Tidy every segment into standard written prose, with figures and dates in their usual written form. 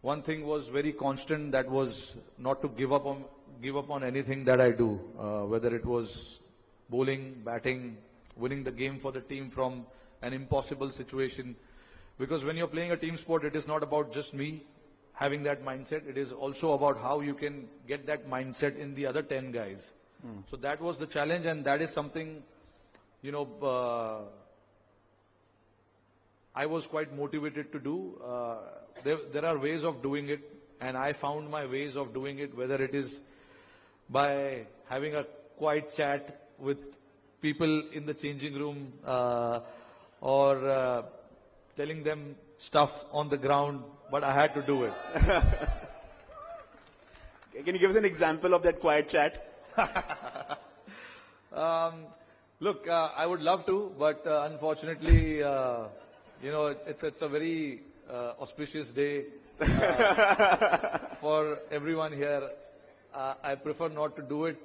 one thing was very constant, that was not to give up on anything that I do, whether it was bowling, batting, winning the game for the team from an impossible situation. Because when you're playing a team sport, it is not about just me having that mindset. It is also about how you can get that mindset in the other 10 guys. So that was the challenge, and that is something, you know, I was quite motivated to do. There are ways of doing it, and I found my ways of doing it, whether it is by having a quiet chat with people in the changing room, or telling them stuff on the ground, but I had to do it. Can you give us an example of that quiet chat? Look, I would love to, but unfortunately, you know, it's a very auspicious day for everyone here. I prefer not to do it.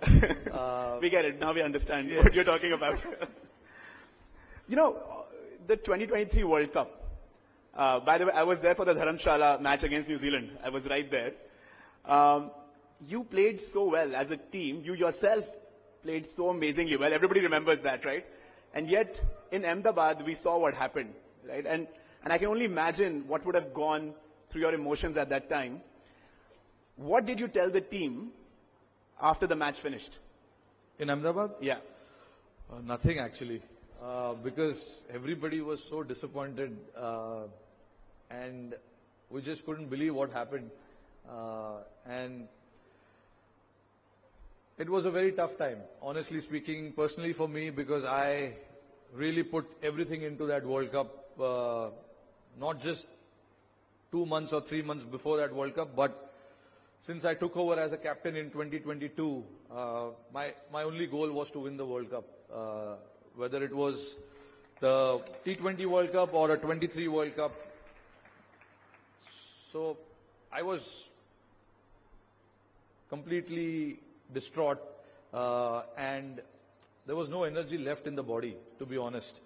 We get it. Now we understand Yes. what you're talking about. You know, the 2023 World Cup. By the way, I was there for the Dharamshala match against New Zealand. I was right there. You played so well as a team. You yourself played so amazingly well. Everybody remembers that, right? And yet, in Ahmedabad, we saw what happened, right? And I can only imagine what would have gone through your emotions at that time. What did you tell the team after the match finished? In Ahmedabad? Yeah. Nothing actually, because everybody was so disappointed, and we just couldn't believe what happened. And it was a very tough time, honestly speaking, personally for me, because I really put everything into that World Cup, not just 2 months or 3 months before that World Cup, but since I took over as a captain in 2022, my only goal was to win the World Cup, whether it was the T20 World Cup or a 23 World Cup. So I was completely distraught, and there was no energy left in the body, to be honest.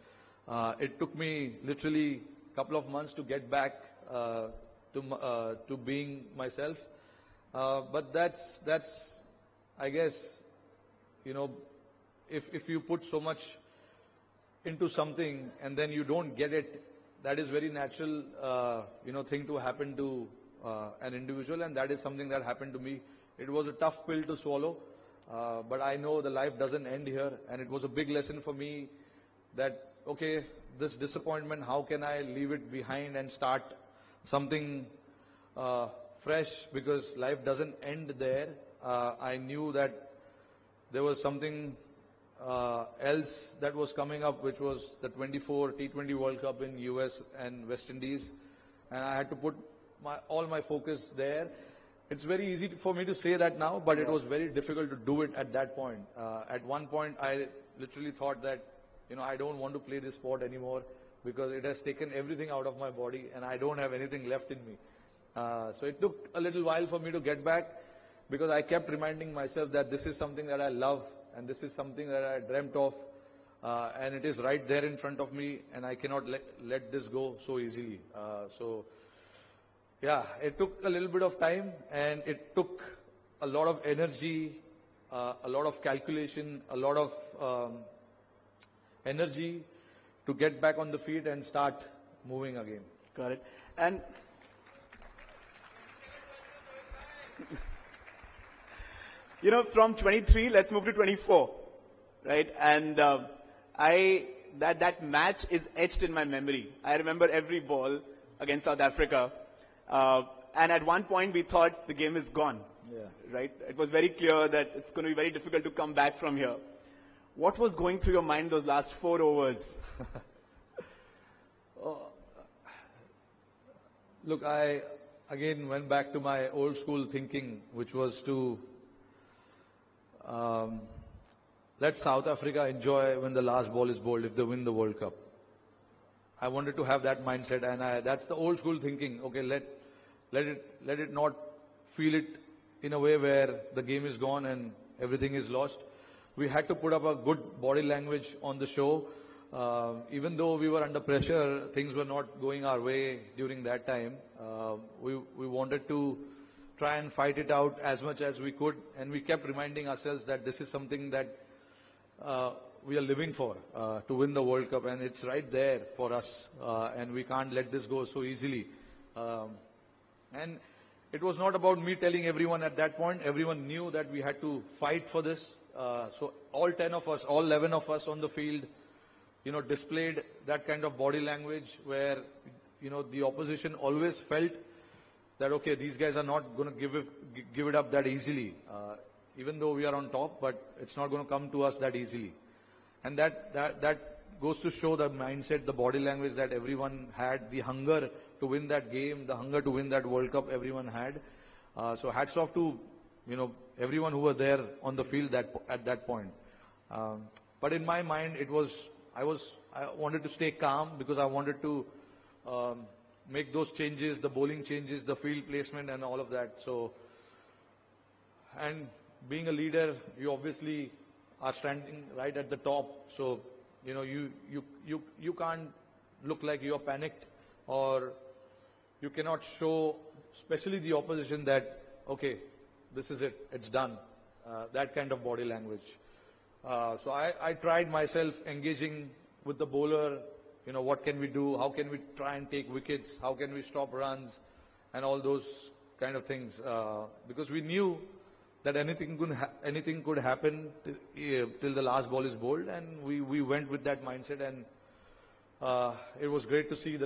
It took me literally a couple of months to get back to being myself. But that's, I guess, you know, if you put so much into something and then you don't get it, that is very natural, you know, thing to happen to an individual, and that is something that happened to me. It was a tough pill to swallow, but I know the life doesn't end here, and it was a big lesson for me that, okay, this disappointment, how can I leave it behind and start something fresh, because life doesn't end there. I knew that there was something else that was coming up, which was the 24 T20 World Cup in US and West Indies, and I had to put all my focus there. It's very easy for me to say that now, but it was very difficult to do it at that point. At one point, I literally thought that, you know, I don't want to play this sport anymore because it has taken everything out of my body and I don't have anything left in me. So it took a little while for me to get back, because I kept reminding myself that this is something that I love and this is something that I dreamt of, and it is right there in front of me, and I cannot let this go so easily. So yeah, it took a little bit of time, and it took a lot of energy, a lot of calculation, a lot of energy to get back on the feet and start moving again. Got it. And you know, from 23, let's move to 24, right? And that match is etched in my memory. I remember every ball against South Africa. And at one point we thought the game is gone, right? It was very clear that it's going to be very difficult to come back from here. What was going through your mind those last 4 overs? Look, I again went back to my old school thinking, which was to let South Africa enjoy when the last ball is bowled if they win the World Cup. I wanted to have that mindset, and that's the old school thinking. Okay, let it not feel it in a way where the game is gone and everything is lost. We had to put up a good body language on the show. Even though we were under pressure, things were not going our way during that time. We wanted to try and fight it out as much as we could, and we kept reminding ourselves that this is something that we are living for, to win the World Cup, and it's right there for us, and we can't let this go so easily. And it was not about me telling everyone at that point. Everyone knew that we had to fight for this. So all 10 of us, all 11 of us on the field, displayed that kind of body language where, the opposition always felt that, okay, these guys are not going to give it up that easily, even though we are on top, but it's not going to come to us that easily. And that goes to show the mindset, the body language that everyone had, the hunger to win that game, the hunger to win that World Cup everyone had. So hats off to, everyone who were there on the field at that point. But in my mind, I wanted to stay calm because I wanted to make those changes, the bowling changes, the field placement and all of that. So, and being a leader, you obviously are standing right at the top. So, you can't look like you're panicked, or you cannot show, especially the opposition, that, okay, this is it, it's done. That kind of body language. So I tried myself engaging with the bowler, what can we do? How can we try and take wickets? How can we stop runs? And all those kind of things. Because we knew that anything could happen till the last ball is bowled, and we went with that mindset, and it was great to see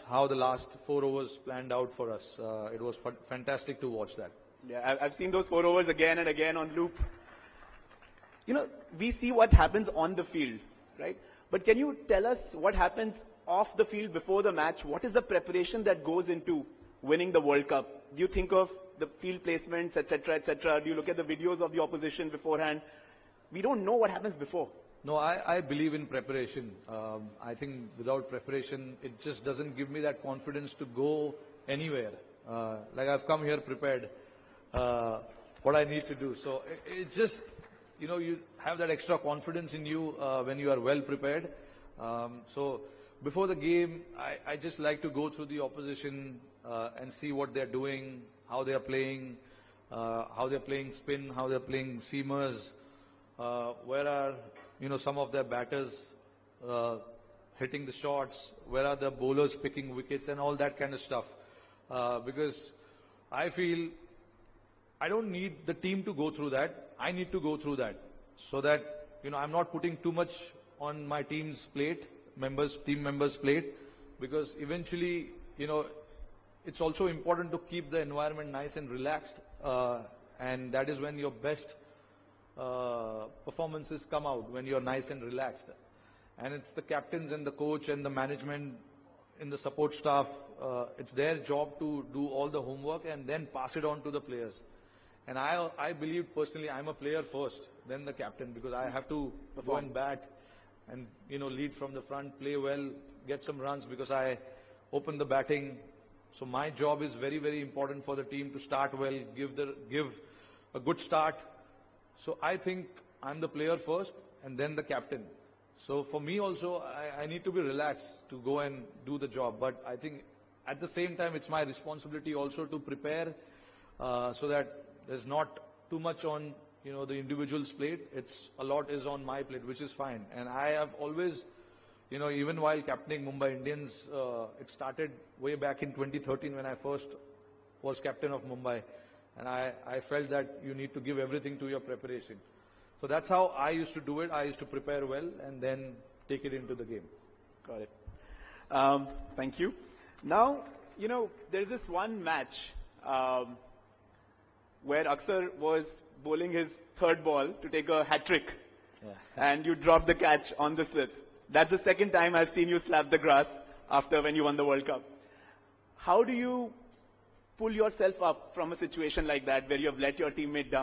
how the last 4 overs planned out for us. It was fantastic to watch that. Yeah, I've seen those 4 overs again and again on loop. We see what happens on the field, right? But can you tell us what happens off the field before the match? What is the preparation that goes into winning the World Cup? Do you think of the field placements, etc., etc.? Do you look at the videos of the opposition beforehand? We don't know what happens before. No, I believe in preparation. I think without preparation, it just doesn't give me that confidence to go anywhere. Like I've come here prepared, what I need to do. So it just, you have that extra confidence in you when you are well prepared. So before the game, I just like to go through the opposition and see what they're doing, how they're playing spin, how they're playing seamers, where are, some of their batters hitting the shots, where are the bowlers picking wickets and all that kind of stuff. Because I feel I don't need the team to go through that. I need to go through that so that, I'm not putting too much on my team members' plate, because eventually, it's also important to keep the environment nice and relaxed, and that is when your best performances come out, when you're nice and relaxed. And it's the captains and the coach and the management in the support staff, it's their job to do all the homework and then pass it on to the players. And I believe personally I'm a player first, then the captain, because I have to go and bat and, lead from the front, play well, get some runs because I open the batting. So my job is very, very important for the team to start well, give a good start. So I think I'm the player first and then the captain. So for me also, I need to be relaxed to go and do the job. But I think at the same time, it's my responsibility also to prepare so that there's not too much on, the individual's plate. A lot is on my plate, which is fine. And I have always, even while captaining Mumbai Indians, it started way back in 2013 when I first was captain of Mumbai. And I felt that you need to give everything to your preparation. So that's how I used to do it. I used to prepare well and then take it into the game. Got it. Thank you. Now, there's this one match where Akshar was bowling his 3rd ball to take a hat-trick. Yeah. And you dropped the catch on the slips. That's the 2nd time I've seen you slap the grass after when you won the World Cup. How do you pull yourself up from a situation like that where you have let your teammate down?